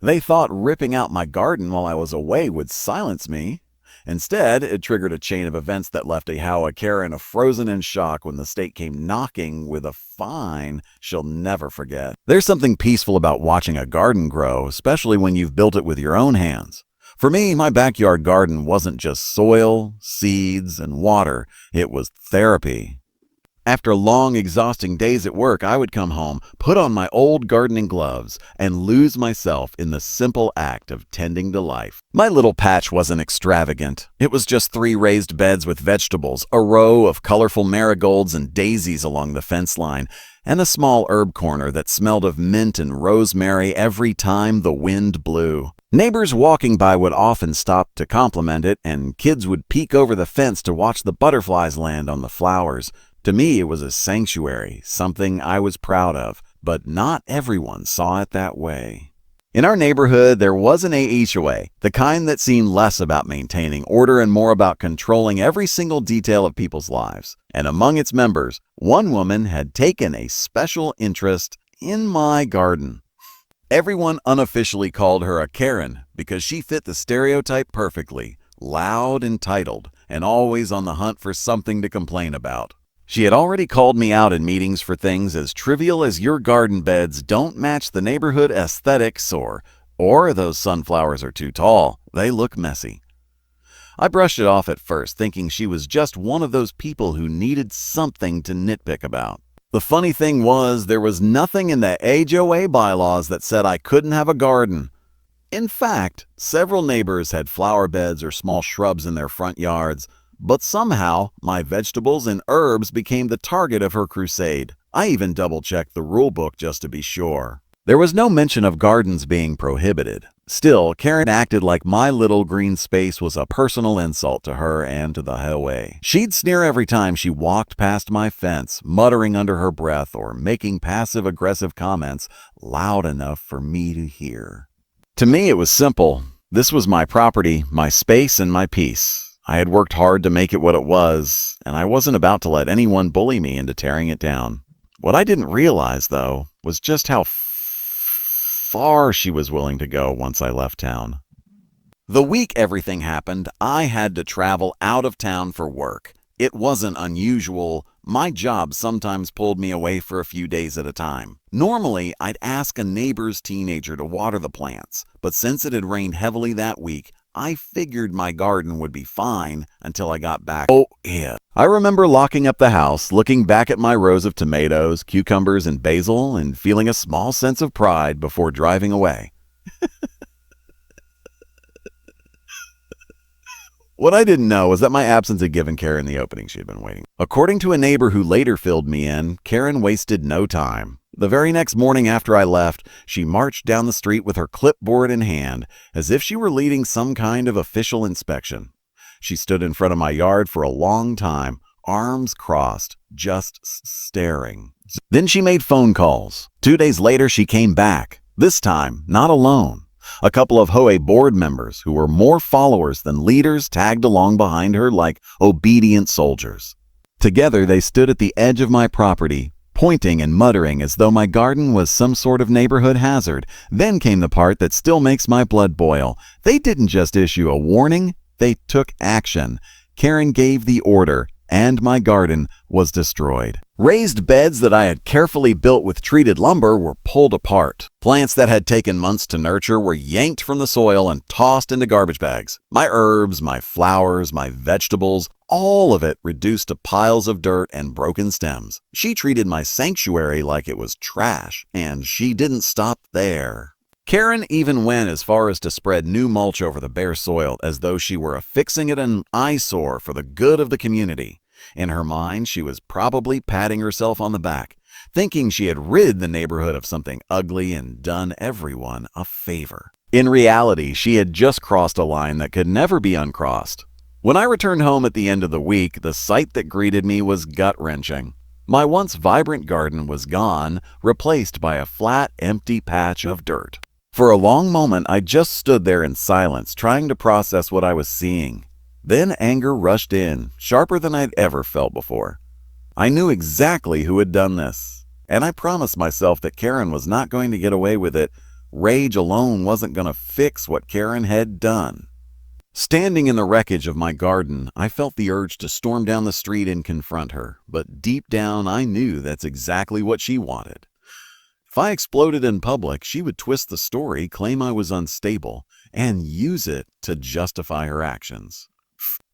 They thought ripping out my garden while I was away would silence me. Instead, it triggered a chain of events that left a HOA Karen frozen in shock when the state came knocking with a fine she'll never forget. There's something peaceful about watching a garden grow, especially when you've built it with your own hands. For me, my backyard garden wasn't just soil, seeds, and water. It was therapy. After long, exhausting days at work, I would come home, put on my old gardening gloves, and lose myself in the simple act of tending to life. My little patch wasn't extravagant. It was just 3 raised beds with vegetables, a row of colorful marigolds and daisies along the fence line, and a small herb corner that smelled of mint and rosemary every time the wind blew. Neighbors walking by would often stop to compliment it, and kids would peek over the fence to watch the butterflies land on the flowers. To me, it was a sanctuary, something I was proud of, but not everyone saw it that way. In our neighborhood, there was an HOA, the kind that seemed less about maintaining order and more about controlling every single detail of people's lives. And among its members, one woman had taken a special interest in my garden. Everyone unofficially called her a Karen because she fit the stereotype perfectly, loud, entitled, and always on the hunt for something to complain about. She had already called me out in meetings for things as trivial as your garden beds don't match the neighborhood aesthetics or those sunflowers are too tall, they look messy. I brushed it off at first, thinking she was just one of those people who needed something to nitpick about. The funny thing was, there was nothing in the HOA bylaws that said I couldn't have a garden. In fact, several neighbors had flower beds or small shrubs in their front yards, but somehow my vegetables and herbs became the target of her crusade. I even double-checked the rule book just to be sure. There was no mention of gardens being prohibited. Still, Karen acted like my little green space was a personal insult to her and to the HOA. She'd sneer every time she walked past my fence, muttering under her breath or making passive-aggressive comments loud enough for me to hear. To me, it was simple. This was my property, my space, and my peace. I had worked hard to make it what it was, and I wasn't about to let anyone bully me into tearing it down. What I didn't realize, though, was just how far she was willing to go once I left town. The week everything happened, I had to travel out of town for work. It wasn't unusual. My job sometimes pulled me away for a few days at a time. Normally, I'd ask a neighbor's teenager to water the plants, but since it had rained heavily that week, I figured my garden would be fine until I got back. Oh, yeah. I remember locking up the house, looking back at my rows of tomatoes, cucumbers, and basil, and feeling a small sense of pride before driving away. What I didn't know was that my absence had given Karen the opening she had been waiting. According to a neighbor who later filled me in, Karen wasted no time. The very next morning after I left, she marched down the street with her clipboard in hand, as if she were leading some kind of official inspection. She stood in front of my yard for a long time, arms crossed, just staring. Then she made phone calls. 2 days later, she came back, this time not alone. A couple of HOA board members who were more followers than leaders tagged along behind her like obedient soldiers. Together, they stood at the edge of my property, pointing and muttering as though my garden was some sort of neighborhood hazard. Then came the part that still makes my blood boil. They didn't just issue a warning, they took action. Karen gave the order, and my garden was destroyed. Raised beds that I had carefully built with treated lumber were pulled apart. Plants that had taken months to nurture were yanked from the soil and tossed into garbage bags. My herbs, my flowers, my vegetables, all of it reduced to piles of dirt and broken stems. She treated my sanctuary like it was trash, and she didn't stop there. Karen even went as far as to spread new mulch over the bare soil as though she were affixing it an eyesore for the good of the community. In her mind, she was probably patting herself on the back, thinking she had rid the neighborhood of something ugly and done everyone a favor. In reality, she had just crossed a line that could never be uncrossed. When I returned home at the end of the week, the sight that greeted me was gut-wrenching. My once vibrant garden was gone, replaced by a flat, empty patch of dirt. For a long moment, I just stood there in silence, trying to process what I was seeing. Then anger rushed in, sharper than I'd ever felt before. I knew exactly who had done this, and I promised myself that Karen was not going to get away with it Rage alone wasn't going to fix what Karen had done. Standing in the wreckage of my garden, I felt the urge to storm down the street and confront her, but deep down I knew that's exactly what she wanted. If I exploded in public, she would twist the story, claim I was unstable, and use it to justify her actions.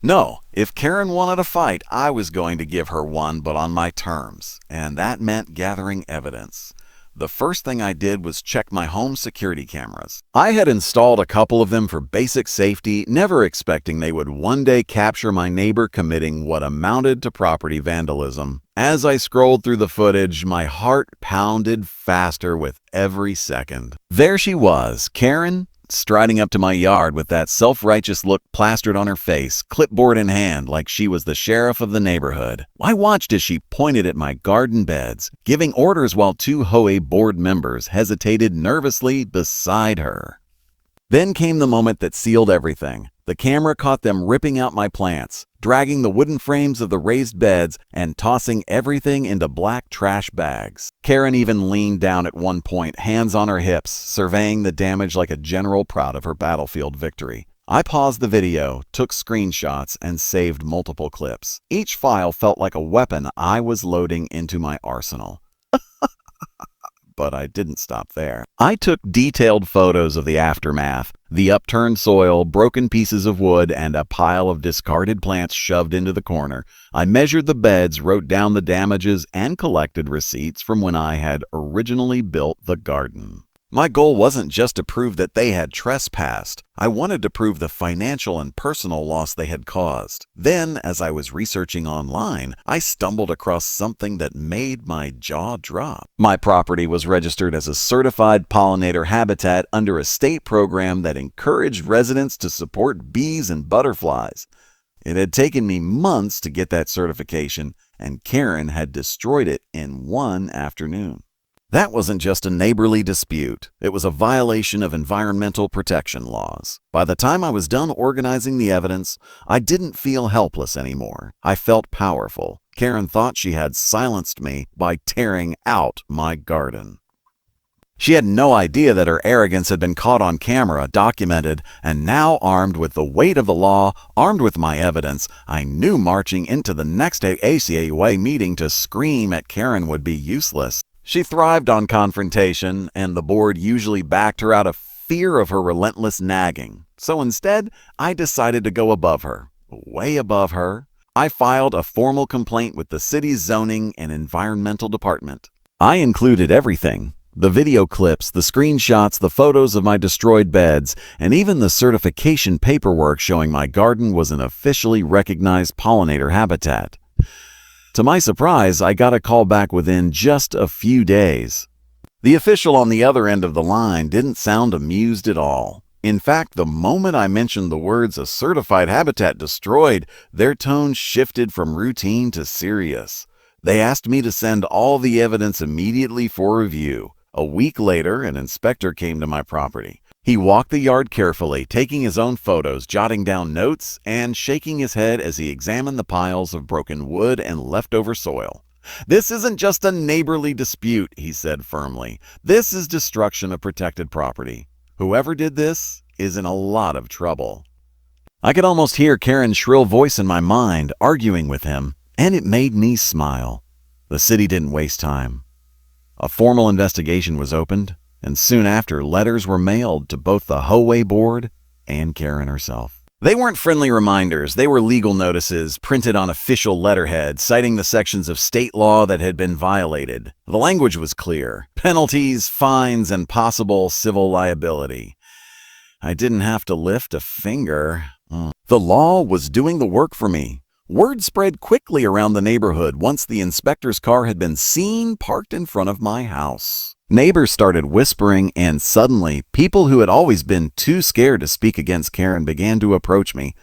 No, if Karen wanted a fight, I was going to give her one, but on my terms, and that meant gathering evidence. The first thing I did was check my home security cameras. I had installed a couple of them for basic safety, never expecting they would one day capture my neighbor committing what amounted to property vandalism. As I scrolled through the footage, my heart pounded faster with every second. There she was, Karen, striding up to my yard with that self-righteous look plastered on her face, clipboard in hand like she was the sheriff of the neighborhood. I watched as she pointed at my garden beds, giving orders while two HOA board members hesitated nervously beside her. Then came the moment that sealed everything. The camera caught them ripping out my plants, dragging the wooden frames of the raised beds, and tossing everything into black trash bags. Karen even leaned down at one point, hands on her hips, surveying the damage like a general proud of her battlefield victory. I paused the video, took screenshots, and saved multiple clips. Each file felt like a weapon I was loading into my arsenal. But I didn't stop there. I took detailed photos of the aftermath, the upturned soil, broken pieces of wood, and a pile of discarded plants shoved into the corner. I measured the beds, wrote down the damages, and collected receipts from when I had originally built the garden. My goal wasn't just to prove that they had trespassed. I wanted to prove the financial and personal loss they had caused. Then, as I was researching online, I stumbled across something that made my jaw drop. My property was registered as a certified pollinator habitat under a state program that encouraged residents to support bees and butterflies. It had taken me months to get that certification, and Karen had destroyed it in one afternoon. That wasn't just a neighborly dispute. It was a violation of environmental protection laws. By the time I was done organizing the evidence, I didn't feel helpless anymore. I felt powerful. Karen thought she had silenced me by tearing out my garden. She had no idea that her arrogance had been caught on camera, documented, and now armed with the weight of the law, armed with my evidence, I knew marching into the next HOA meeting to scream at Karen would be useless. She thrived on confrontation, and the board usually backed her out of fear of her relentless nagging. So instead, I decided to go above her, way above her. I filed a formal complaint with the city's zoning and environmental department. I included everything: the video clips, the screenshots, the photos of my destroyed beds, and even the certification paperwork showing my garden was an officially recognized pollinator habitat. To my surprise, I got a call back within just a few days. The official on the other end of the line didn't sound amused at all. In fact, the moment I mentioned the words "a certified habitat destroyed," their tone shifted from routine to serious. They asked me to send all the evidence immediately for review. A week later, an inspector came to my property. He walked the yard carefully, taking his own photos, jotting down notes, and shaking his head as he examined the piles of broken wood and leftover soil. "This isn't just a neighborly dispute," he said firmly. "This is destruction of protected property. Whoever did this is in a lot of trouble." I could almost hear Karen's shrill voice in my mind, arguing with him, and it made me smile. The city didn't waste time. A formal investigation was opened, and soon after, letters were mailed to both the HOA board and Karen herself. They weren't friendly reminders. They were legal notices printed on official letterhead, citing the sections of state law that had been violated. The language was clear: penalties, fines, and possible civil liability. I didn't have to lift a finger. The law was doing the work for me. Word spread quickly around the neighborhood once the inspector's car had been seen parked in front of my house. Neighbors started whispering, and suddenly, people who had always been too scared to speak against Karen began to approach me.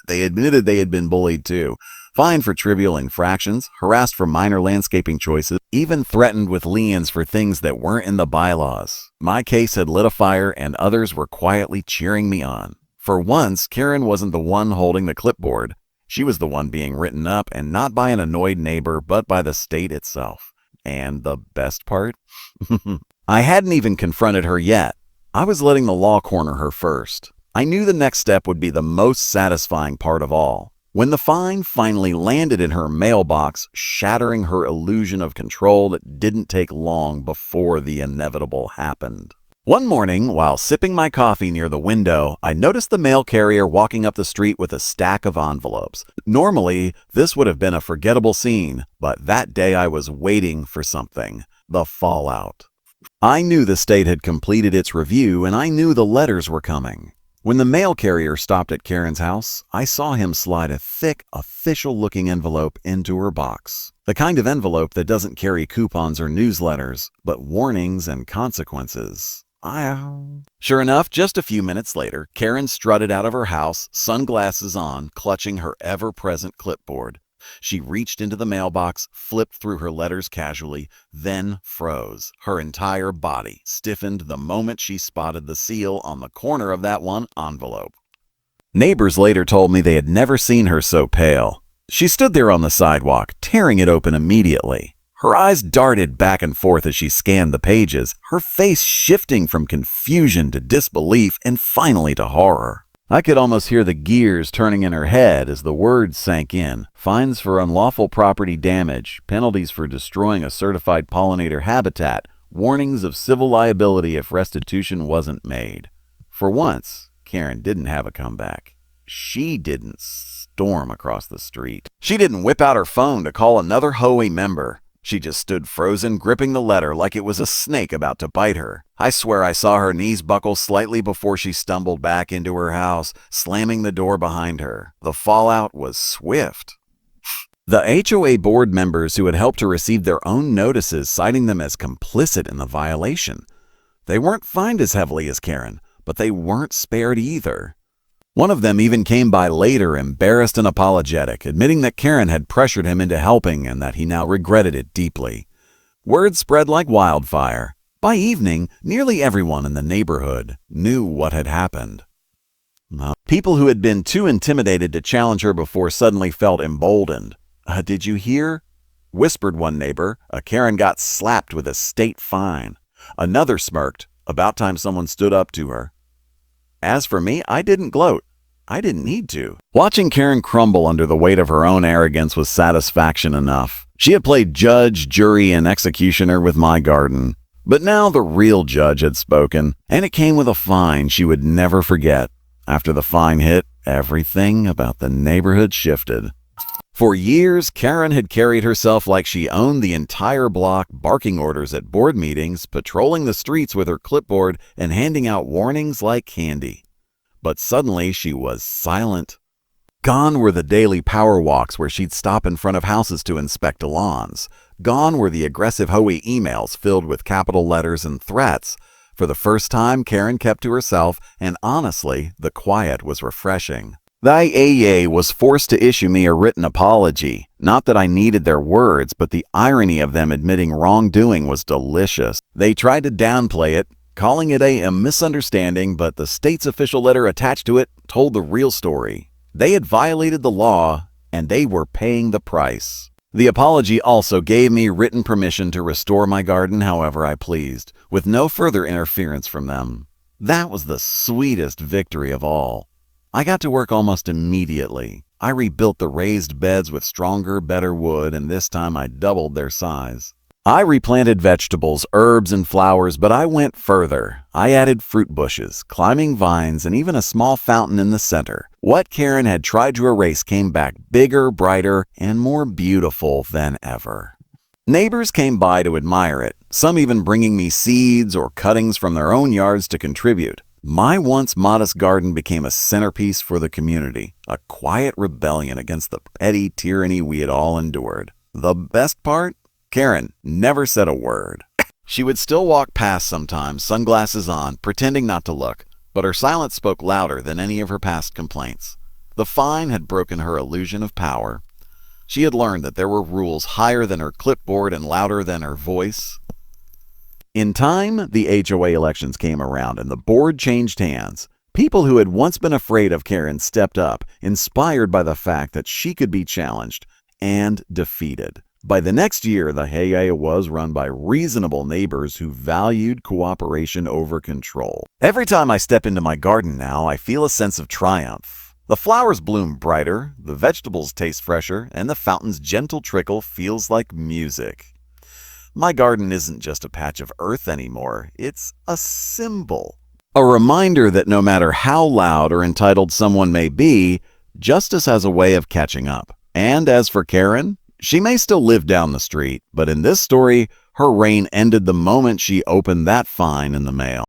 They admitted they had been bullied too, fined for trivial infractions, harassed for minor landscaping choices, even threatened with liens for things that weren't in the bylaws. My case had lit a fire, and others were quietly cheering me on. For once, Karen wasn't the one holding the clipboard. She was the one being written up, and not by an annoyed neighbor, but by the state itself. And the best part? I hadn't even confronted her yet. I was letting the law corner her first. I knew the next step would be the most satisfying part of all. When the fine finally landed in her mailbox, shattering her illusion of control, it didn't take long before the inevitable happened. One morning, while sipping my coffee near the window, I noticed the mail carrier walking up the street with a stack of envelopes. Normally, this would have been a forgettable scene, but that day I was waiting for something: the fallout. I knew the state had completed its review, and I knew the letters were coming. When the mail carrier stopped at Karen's house, I saw him slide a thick, official-looking envelope into her box. The kind of envelope that doesn't carry coupons or newsletters, but warnings and consequences. Sure enough, just a few minutes later, Karen strutted out of her house, sunglasses on, clutching her ever-present clipboard. She reached into the mailbox, flipped through her letters casually, then froze. Her entire body stiffened the moment she spotted the seal on the corner of that one envelope. Neighbors later told me they had never seen her so pale. She stood there on the sidewalk, tearing it open immediately. Her eyes darted back and forth as she scanned the pages, her face shifting from confusion to disbelief and finally to horror. I could almost hear the gears turning in her head as the words sank in. Fines for unlawful property damage, penalties for destroying a certified pollinator habitat, warnings of civil liability if restitution wasn't made. For once, Karen didn't have a comeback. She didn't storm across the street. She didn't whip out her phone to call another HOA member. She just stood frozen, gripping the letter like it was a snake about to bite her. I swear I saw her knees buckle slightly before she stumbled back into her house, slamming the door behind her. The fallout was swift. The HOA board members who had helped her received their own notices, citing them as complicit in the violation. They weren't fined as heavily as Karen, but they weren't spared either. One of them even came by later, embarrassed and apologetic, admitting that Karen had pressured him into helping and that he now regretted it deeply. Word spread like wildfire. By evening, nearly everyone in the neighborhood knew what had happened. People who had been too intimidated to challenge her before suddenly felt emboldened. Did you hear?" whispered one neighbor. Karen got slapped with a state fine. Another smirked. About time someone stood up to her. As for me, I didn't gloat. I didn't need to. Watching Karen crumble under the weight of her own arrogance was satisfaction enough. She had played judge, jury, and executioner with my garden. But now the real judge had spoken, and it came with a fine she would never forget. After the fine hit, everything about the neighborhood shifted. For years, Karen had carried herself like she owned the entire block, barking orders at board meetings, patrolling the streets with her clipboard, and handing out warnings like candy. But suddenly she was silent. Gone were the daily power walks where she'd stop in front of houses to inspect lawns. Gone were the aggressive HOA emails filled with capital letters and threats. For the first time, Karen kept to herself, and honestly, the quiet was refreshing. The HOA was forced to issue me a written apology. Not that I needed their words, but the irony of them admitting wrongdoing was delicious. They tried to downplay it, calling it a misunderstanding, but the state's official letter attached to it told the real story. They had violated the law, and they were paying the price. The apology also gave me written permission to restore my garden however I pleased, with no further interference from them. That was the sweetest victory of all. I got to work almost immediately. I rebuilt the raised beds with stronger, better wood, and this time I doubled their size. I replanted vegetables, herbs, and flowers, but I went further. I added fruit bushes, climbing vines, and even a small fountain in the center. What Karen had tried to erase came back bigger, brighter, and more beautiful than ever. Neighbors came by to admire it, some even bringing me seeds or cuttings from their own yards to contribute. My once modest garden became a centerpiece for the community, a quiet rebellion against the petty tyranny we had all endured. The best part? Karen never said a word. She would still walk past sometimes, sunglasses on, pretending not to look, but her silence spoke louder than any of her past complaints. The fine had broken her illusion of power. She had learned that there were rules higher than her clipboard and louder than her voice. In time, the HOA elections came around and the board changed hands. People who had once been afraid of Karen stepped up, inspired by the fact that she could be challenged and defeated. By the next year, the HOA was run by reasonable neighbors who valued cooperation over control. Every time I step into my garden now, I feel a sense of triumph. The flowers bloom brighter, the vegetables taste fresher, and the fountain's gentle trickle feels like music. My garden isn't just a patch of earth anymore, it's a symbol. A reminder that no matter how loud or entitled someone may be, justice has a way of catching up. And as for Karen, she may still live down the street, but in this story, her reign ended the moment she opened that fine in the mail.